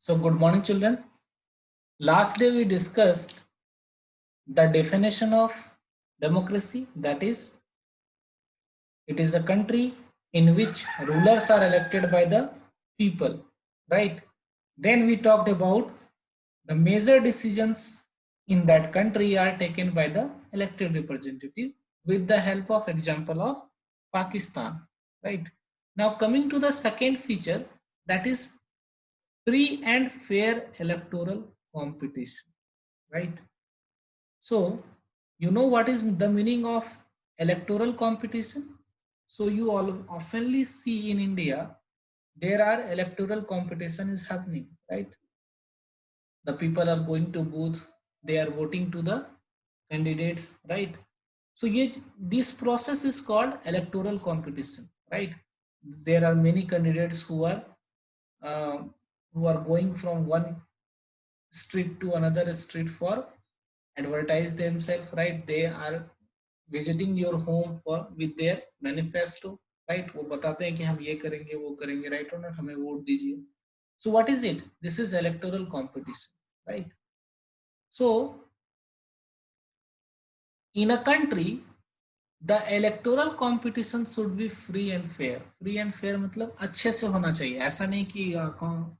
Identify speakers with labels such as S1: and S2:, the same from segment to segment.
S1: So good morning, children. Last day we discussed the definition of democracy. That is, it is a country in which rulers are elected by the people, right? Then we talked about the major decisions in that country are taken by the elected representative with the help of example of Pakistan, right? Now coming to the second feature, that is free and fair electoral competition, right? So you know what is the meaning of electoral competition? So you all oftenly see in India there are electoral competition is happening, right? The people are going to booths, they are voting to the candidates, right? So this process is called electoral competition, right? There are many candidates uh, who are going from one street to another street for advertise themselves, right? They are visiting your home for with their manifesto, right? वो बताते हैं कि हम ये करेंगे वो करेंगे, right? और हमें वोट दीजिए. So what is it? This is electoral competition, right? So in a country the electoral competition should be free and fair. Free and fair मतलब अच्छे से होना चाहिए. ऐसा नहीं कि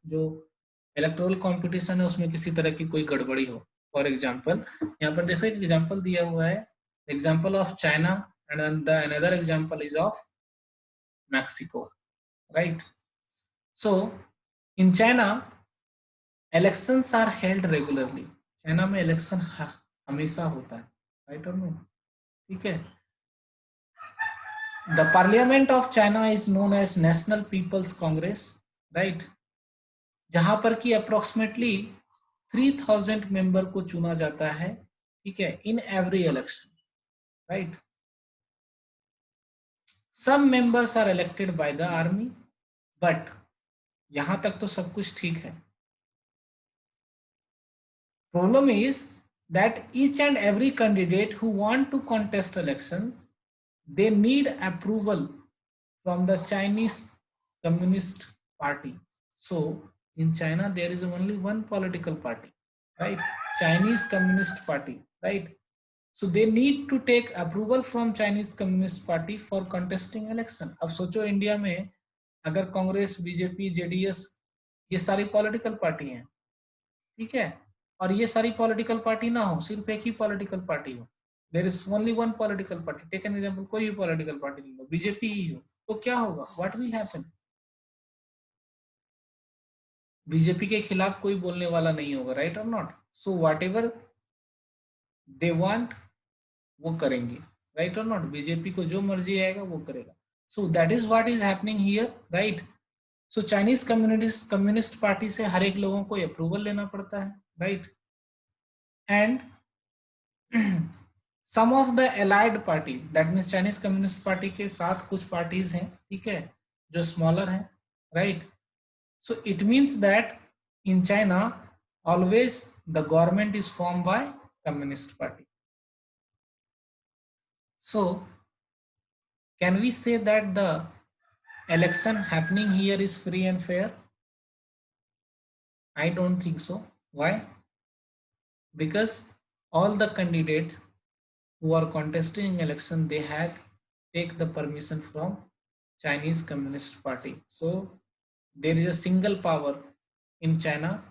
S1: जो इलेक्टोरल कंपटीशन है उसमें किसी तरह की कोई गड़बड़ी हो. फॉर एग्जांपल यहाँ पर देखो एक एग्जांपल दिया हुआ है, example of China and the another example is of Mexico, right? So in China elections are held regularly. China में इलेक्शन हमेशा होता है, राइट और नो? ठीक है. The Parliament of China is known as National People's Congress, right? जहां पर कि अप्रोक्सीमेटली 3000 मेंबर को चुना जाता है, ठीक है, in every election, right? Some members are elected by the army, but यहां तक तो सब कुछ ठीक है. Problem is that each and every candidate who want to contest election, they need approval from the Chinese Communist Party. So in China there is only one political party, right? Chinese Communist Party, right? So they need to take approval from Chinese Communist Party for contesting election. अब सोचो India में अगर Congress, BJP, JDS ये सारी political party हैं, ठीक है, और ये सारी पॉलिटिकल पार्टी ना हो, सिर्फ एक ही पॉलिटिकल पार्टी हो, there is only one political party, take an example, कोई भी पॉलिटिकल पार्टी ले लो, बीजेपी ही हो, तो क्या होगा? What will happen? बीजेपी के खिलाफ कोई बोलने वाला नहीं होगा, राइट और not? So what ever they want वो करेंगे, राइट और नॉट? बीजेपी को जो मर्जी आएगा वो करेगा. So that is what is happening here, right? So Chinese communist party से हर एक लोगों को अप्रूवल लेना पड़ता है, right? And some of the allied party, that means Chinese communist party के साथ कुछ पार्टीज हैं, ठीक है, जो स्मॉलर हैं, right? So it means that in China always the government is form by communist party. So can we say that the election happening here is free and fair? I don't think so. Why? Because all the candidates who are contesting in election, they had take the permission from Chinese Communist Party. So there is a single power in China,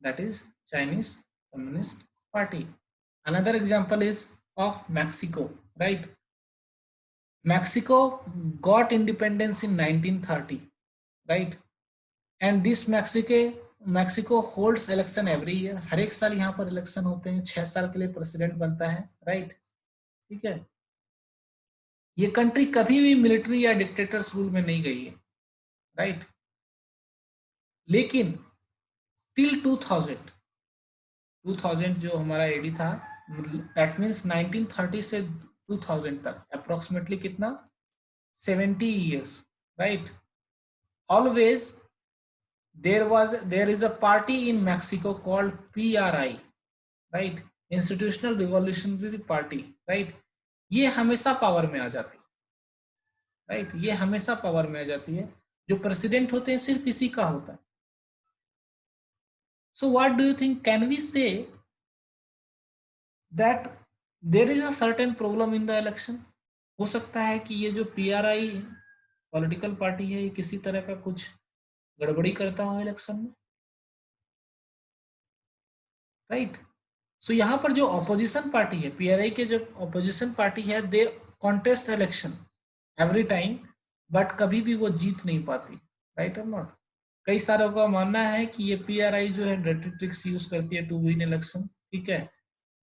S1: that is Chinese Communist Party. Another example is of Mexico, right? Mexico got independence in 1930, right? And this Mexico holds election every year. हर एक साल यहाँ पर election होते हैं, 6 साल के लिए president बनता है, राइट? ठीक है. ये कंट्री कभी भी मिलिट्री या डिक्टेटर्स रूल में नहीं गई है, राइट? लेकिन टिल 2000 जो हमारा एडी था, दैट मीन्स 1930 से 2000 तक अप्रोक्सीमेटली कितना, 70 years, right? Always there is a party in Mexico called PRI, right? Institutional Revolutionary Party, right? ये हमेशा पावर में आ जाती है, राइट? ये हमेशा पावर में आ जाती है. जो प्रेसिडेंट होते हैं सिर्फ इसी का होता है, So what do you think, can we say that there is a certain problem in the election? हो सकता है कि ये जो पीआरआई पॉलिटिकल पार्टी है ये किसी तरह का कुछ गड़बड़ी करता हो इलेक्शन में, राइट? सो यहाँ पर जो ऑपोजिशन पार्टी है, पीआरआई के जो ऑपोजिशन पार्टी है, they contest election every time, but कभी भी वो जीत नहीं पाती, राइट और नॉट? कई सारों का मानना है कि ये पीआरआई जो है डर्टी ट्रिक्स यूज करती है टू विन इलेक्शन, ठीक है?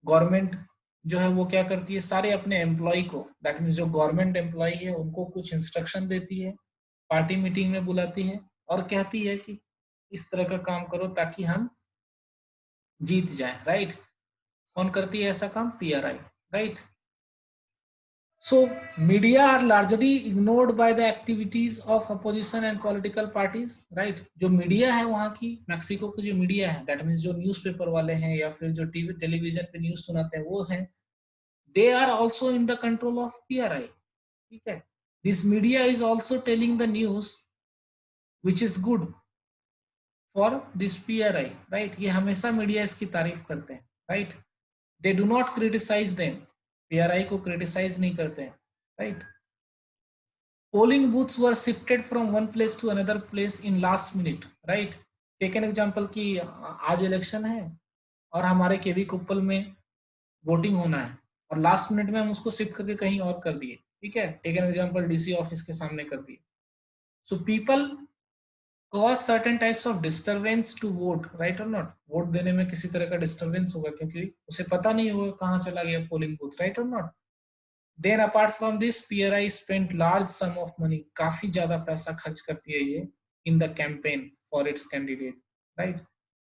S1: गवर्नमेंट जो है वो क्या करती है, सारे अपने एम्प्लॉय को, दैट मीन्स जो गवर्नमेंट एम्प्लॉय है उनको कुछ इंस्ट्रक्शन देती है, पार्टी मीटिंग में बुलाती है और कहती है कि इस तरह का काम करो ताकि हम जीत जाए, राइट? कौन करती है ऐसा काम? PRI, right? So media are largely ignored by the activities of opposition and political parties, right? जो मीडिया है वहाँ की, मैक्सिको की जो मीडिया है, दैट मीन्स जो न्यूज़पेपर वाले हैं या फिर जो टीवी टेलीविजन पे न्यूज़ सुनाते हैं वो हैं, they are also in the control of PRI, ठीक है? This media is also telling the news which is good for this PRI, right? ये हमेशा मीडिया इसकी तारीफ करते हैं, right? They do not criticize them, PRI को criticize नहीं करते हैं, right? Polling booths were shifted from one place to another place in last minute, right? Take an example कि आज इलेक्शन है और हमारे केवी कुप्पल में वोटिंग होना है और लास्ट मिनट में हम उसको शिफ्ट करके कहीं और कर दिए, ठीक है? Take an example, DC office के सामने कर दिए. So people cause certain types of disturbance to vote, right और नॉट? वोट देने में किसी तरह का डिस्टर्बेंस होगा क्योंकि उसे पता नहीं होगा कहाँ चला गया पोलिंग बूथ, राइट और not? Then apart from this PRI spent large sum of money, काफी ज्यादा पैसा खर्च करती है ये in the campaign for its candidate, right?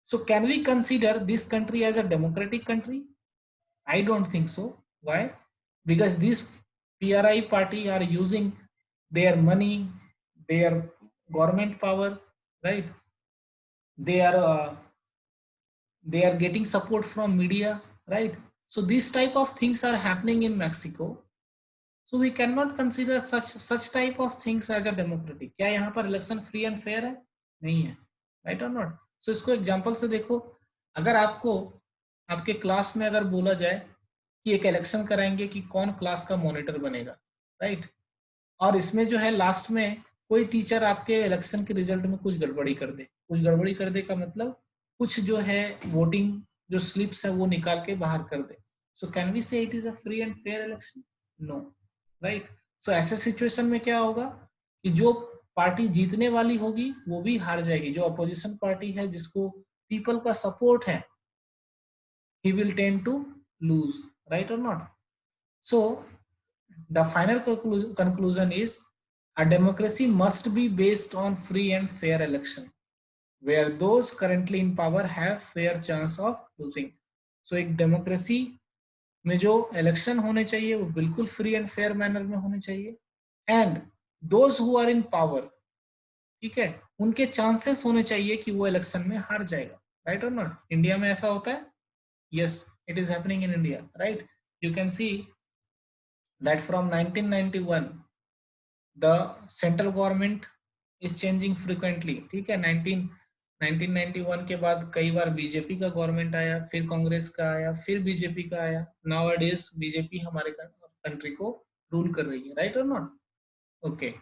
S1: So can we consider this country as a democratic country? I don't think so. Why? Because this PRI party are using their money, their government power, right? They are they are getting support from media, right? So these type of things are happening in Mexico. So we cannot consider such type of things as a democratic. क्या यहाँ पर election free and fair है? नहीं है, right और not? सो इसको example से देखो, अगर आपको आपके क्लास में अगर बोला जाए कि एक इलेक्शन कराएंगे कि कौन क्लास का मॉनिटर बनेगा, राइट? और इसमें जो है लास्ट में कोई टीचर आपके इलेक्शन के रिजल्ट में कुछ गड़बड़ी कर दे, कुछ गड़बड़ी कर दे का मतलब कुछ जो है वोटिंग जो स्लिप्स है वो निकाल के बाहर कर दे, so can we say it is a free and fair election? No, right? So ऐसे सिचुएशन में क्या होगा कि जो पार्टी जीतने वाली होगी वो भी हार जाएगी, जो अपोजिशन पार्टी है जिसको पीपल का सपोर्ट है, he will tend to lose, right or not? So the final conclusion is a democracy must be based on free and fair election where those currently in power have fair chance of losing. So एक democracy में जो election होने चाहिए वो बिल्कुल free and fair manner में होने चाहिए, and those who are in power, ठीक है, उनके चांसेस होने चाहिए कि वो इलेक्शन में हार जाएगा, राइट और नॉट? इंडिया में ऐसा होता है? Yes, it is happening in India, right? You can see that from 1991 the central government is changing frequently, ठीक है? 1991 के बाद कई बार बीजेपी का गवर्नमेंट आया, फिर कांग्रेस का आया, फिर बीजेपी का आया. Nowadays बीजेपी हमारे कंट्री को रूल कर रही है, राइट और not? Okay,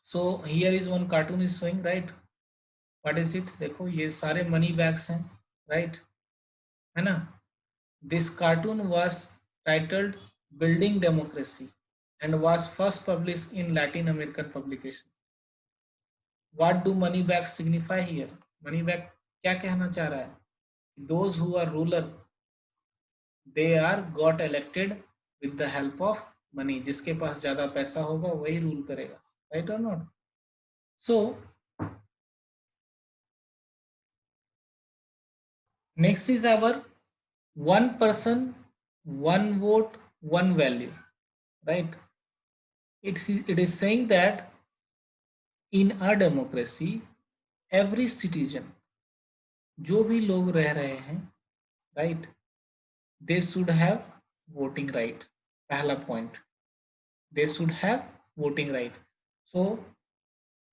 S1: so here is one cartoon is showing, right? What is it? देखो ये सारे मनी बैग्स हैं, राइट? है ना? This cartoon was titled Building Democracy and was first published in Latin American publication. What do money bags signify here? Money bag क्या कहना चाह रहा है? Those who are ruler, they are got elected with the help of money. जिसके पास ज्यादा पैसा होगा वही रूल करेगा, right or not? So next is our one person, one vote, one value, right? It is saying that in a democracy every citizen, जो भी लोग रह रहे हैं, right, they should have voting right. पहला point, they should have voting right. So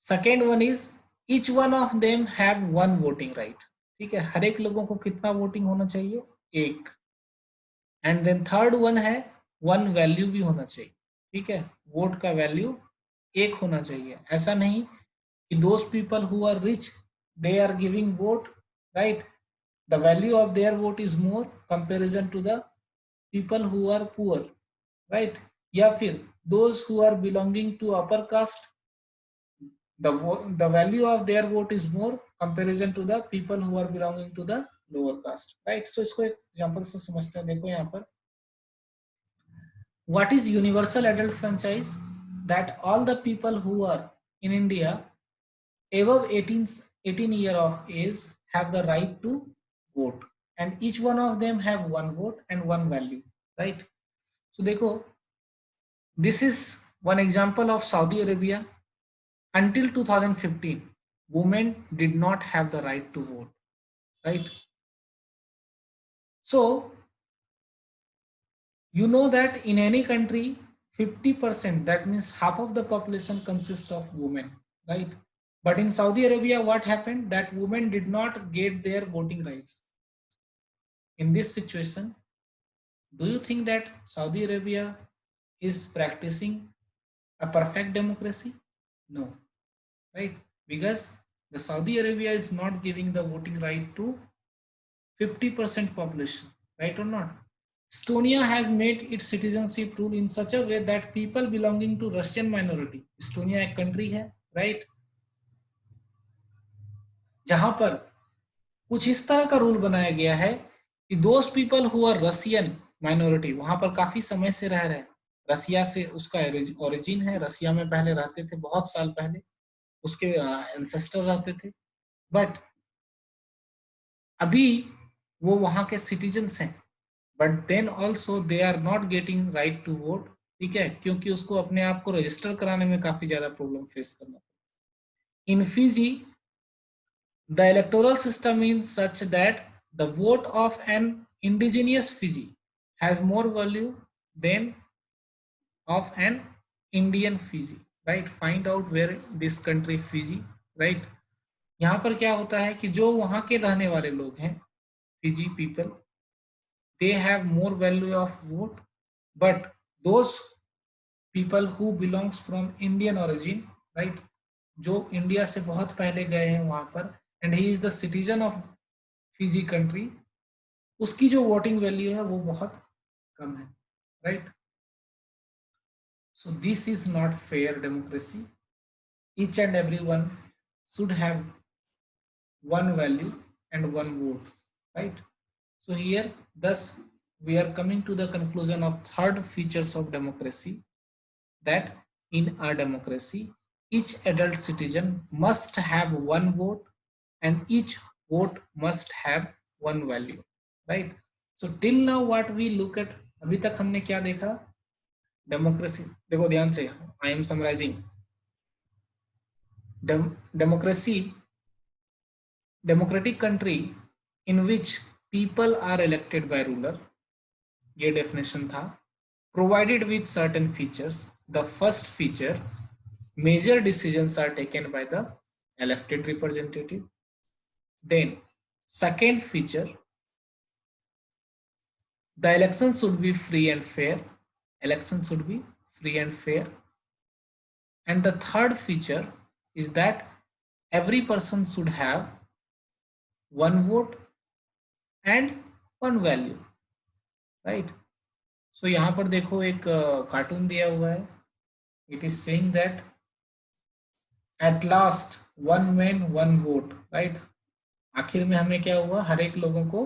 S1: second one is each one of them have one voting right, ठीक है, हर एक लोगों को कितना वोटिंग होना चाहिए, एक। एंड देन थर्ड वन है वन वैल्यू भी होना चाहिए, ठीक है, वोट का वैल्यू एक होना चाहिए। ऐसा नहीं कि those people who are rich they are giving vote, right, the value of their vote is more comparison to the people who are poor, right, या फिर those who are belonging to upper caste, the value of their vote is more comparison to the people who are belonging to the lower caste, right। so इसको एक example से समझते हैं। देखो यहाँ पर what is universal adult franchise, that all the people who are in India above 18 year of age have the right to vote, and each one of them have one vote and one value, right। so देखो, this is one example of Saudi Arabia. Until 2015 women did not have the right to vote, right। so you know that in any country 50%, that means half of the population consists of women, right, but in Saudi Arabia what happened, that women did not get their voting rights. In this situation, do you think that Saudi Arabia is practicing a perfect democracy? No, right? Because the Saudi Arabia is not giving the voting right to 50% population, right or not? Estonia has made its citizenship rule in such a way that people belonging to Russian minority, Estonia एक country है, right? जहां पर कुछ इस तरह का rule बनाया गया है कि those people who are Russian minority वहां पर काफी समय से रह रहे हैं, रसिया से उसका ओरिजिन है, रसिया में पहले रहते थे बहुत साल पहले, उसके एंसेस्टर रहते थे, बट अभी वो वहां के सिटीजन्स हैं, but then also they are not getting right to vote, ठीक है, क्योंकि उसको अपने आप को रजिस्टर कराने में काफी ज्यादा प्रॉब्लम फेस करना। इन Fiji the electoral system is such that the vote of an indigenous Fiji has more value than of an Indian Fiji, right। find out where this country Fiji, right। यहाँ पर क्या होता है कि जो वहाँ के रहने वाले लोग हैं, Fiji people, they have more value of vote, but those people who belongs from Indian origin, right, जो इंडिया से बहुत पहले गए हैं वहां पर, and he is the citizen of Fiji country, उसकी जो वोटिंग वैल्यू है वो बहुत कम है, right. So this is not fair democracy. Each and every one should have one value and one vote, right। so here thus we are coming to the conclusion of third features of democracy, that in a democracy each adult citizen must have one vote and each vote must have one value, right। so till now what we look at, अभी तक हमने क्या देखा, democracy, देखो ध्यान से, I am summarising. Democracy, democratic country in which people are elected by ruler, ये definition था, provided with certain features। the first feature, major decisions are taken by the elected representative। then second feature, the election should be free and fair, election should be free and fair। and the third feature is that every person should have one vote and one value, right। so यहाँ पर देखो एक cartoon दिया हुआ है, it is saying that at last one man one vote, right. आखिर में हमें क्या हुआ, हर एक लोगों को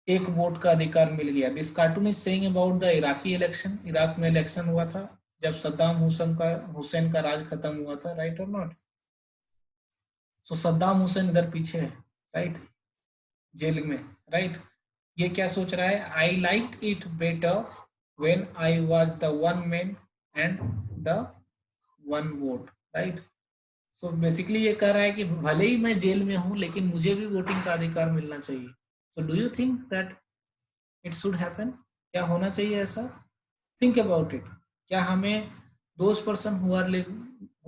S1: एक वोट का अधिकार मिल गया। This cartoon is saying about the Iraqi election, Iraq में इलेक्शन हुआ था जब सद्दाम हुसैन का राज खत्म हुआ था, राइट और नॉट। सो सद्दाम हुसैन इधर पीछे है, राइट, जेल में, राइट। ये क्या सोच रहा है, I like it better when I was the one man and the one vote, right. So basically ये कह रहा है कि भले ही मैं जेल में हूं लेकिन मुझे भी वोटिंग का अधिकार मिलना चाहिए। So do you think that it should happen, क्या होना चाहिए ऐसा, थिंक अबाउट इट। क्या हमें those person who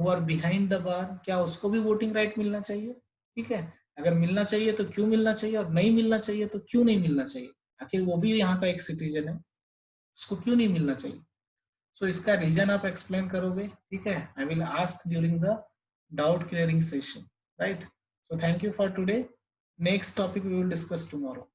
S1: are behind the bar, क्या उसको भी वोटिंग राइट मिलना चाहिए, ठीक है। अगर मिलना चाहिए तो क्यों मिलना चाहिए, और नहीं मिलना चाहिए तो क्यों नहीं मिलना चाहिए, आखिर वो भी यहाँ का एक सिटीजन है, उसको क्यों नहीं मिलना चाहिए। सो इसका रीजन आप एक्सप्लेन करोगे, ठीक है। I will ask during the doubt clearing session, right. So thank you for today. Next topic we will discuss tomorrow.